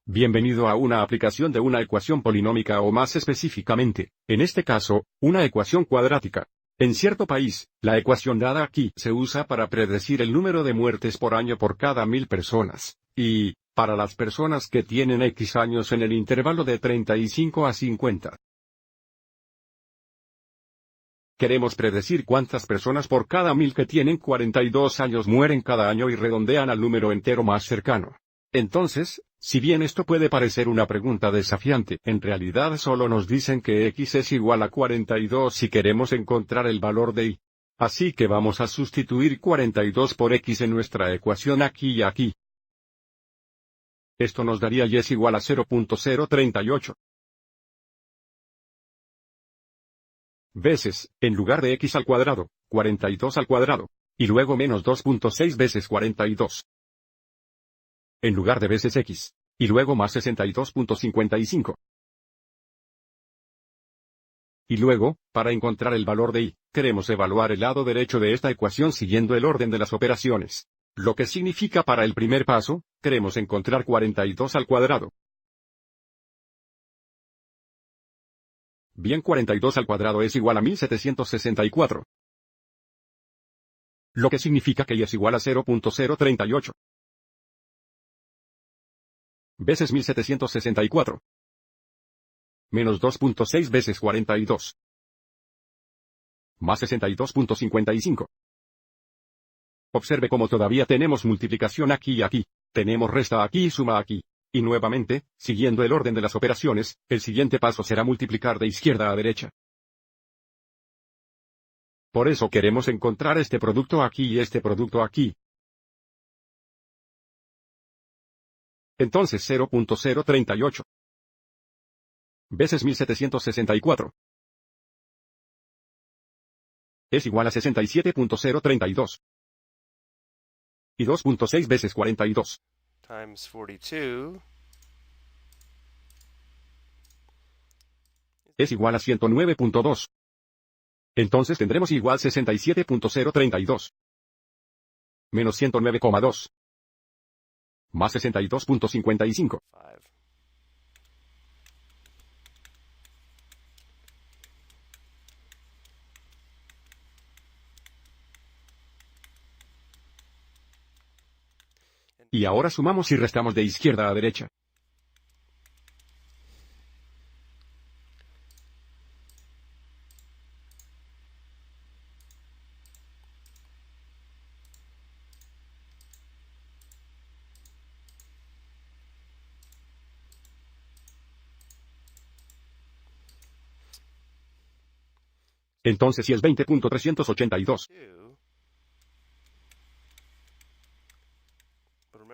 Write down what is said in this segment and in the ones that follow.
Bienvenido a una aplicación de una ecuación polinómica o más específicamente, en este caso, una ecuación cuadrática. En cierto país, la ecuación dada aquí se usa para predecir el número de muertes por año por cada 1000 personas, y, para las personas que tienen X años en el intervalo de 35 a 50. Queremos predecir cuántas personas por cada 1000 que tienen 42 años mueren cada año y redondean al número entero más cercano. Entonces, si bien esto puede parecer una pregunta desafiante, en realidad solo nos dicen que X es igual a 42 si queremos encontrar el valor de Y. Así que vamos a sustituir 42 por X en nuestra ecuación aquí y aquí. Esto nos daría Y es igual a 0.038. Veces, en lugar de X al cuadrado, 42 al cuadrado, y luego menos 2.6 veces 42. En lugar de veces X, y luego más 62.55. Y luego, para encontrar el valor de Y, queremos evaluar el lado derecho de esta ecuación siguiendo el orden de las operaciones. Lo que significa para el primer paso, queremos encontrar 42 al cuadrado. Bien, 42 al cuadrado es igual a 1764. Lo que significa que Y es igual a 0.038. Veces 1764. Menos 2.6 veces 42. Más 62.55. Observe cómo todavía tenemos multiplicación aquí y aquí. Tenemos resta aquí y suma aquí. Y nuevamente, siguiendo el orden de las operaciones, el siguiente paso será multiplicar de izquierda a derecha. Por eso queremos encontrar este producto aquí y este producto aquí. Entonces 0.038 veces 1764 es igual a 67.032. Y 2.6 veces 42 times 42 es igual a 109.2. Entonces tendremos igual 67.032 menos 109,2 más 62.55. 5. Y ahora sumamos y restamos de izquierda a derecha. Entonces si es 20.382.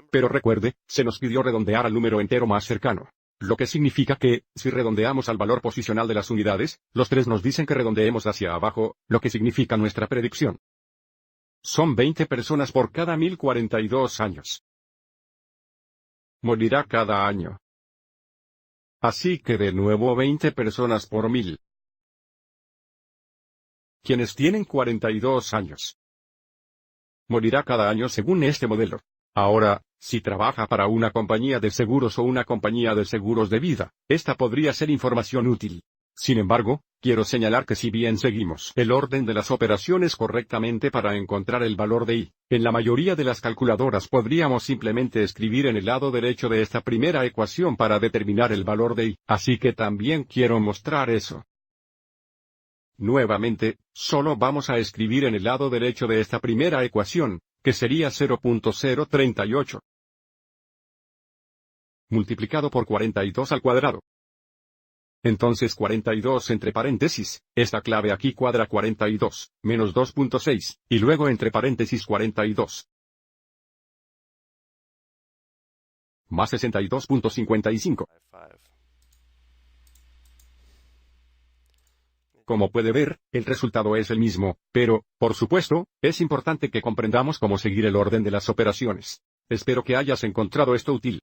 Pero recuerde, se nos pidió redondear al número entero más cercano. Lo que significa que, si redondeamos al valor posicional de las unidades, los tres nos dicen que redondeemos hacia abajo, lo que significa nuestra predicción. Son 20 personas por cada 1042 años. Morirá cada año. Así que de nuevo 20 personas por 1000. Quienes tienen 42 años. Morirá cada año según este modelo. Ahora, si trabaja para una compañía de seguros o una compañía de seguros de vida, esta podría ser información útil. Sin embargo, quiero señalar que si bien seguimos el orden de las operaciones correctamente para encontrar el valor de Y, en la mayoría de las calculadoras podríamos simplemente escribir en el lado derecho de esta primera ecuación para determinar el valor de Y, así que también quiero mostrar eso. Nuevamente, solo vamos a escribir en el lado derecho de esta primera ecuación, que sería 0.038. Multiplicado por 42 al cuadrado. Entonces 42 entre paréntesis, esta clave aquí cuadra 42, menos 2.6, y luego entre paréntesis 42. Más 62.55. 5. Como puede ver, el resultado es el mismo, pero, por supuesto, es importante que comprendamos cómo seguir el orden de las operaciones. Espero que hayas encontrado esto útil.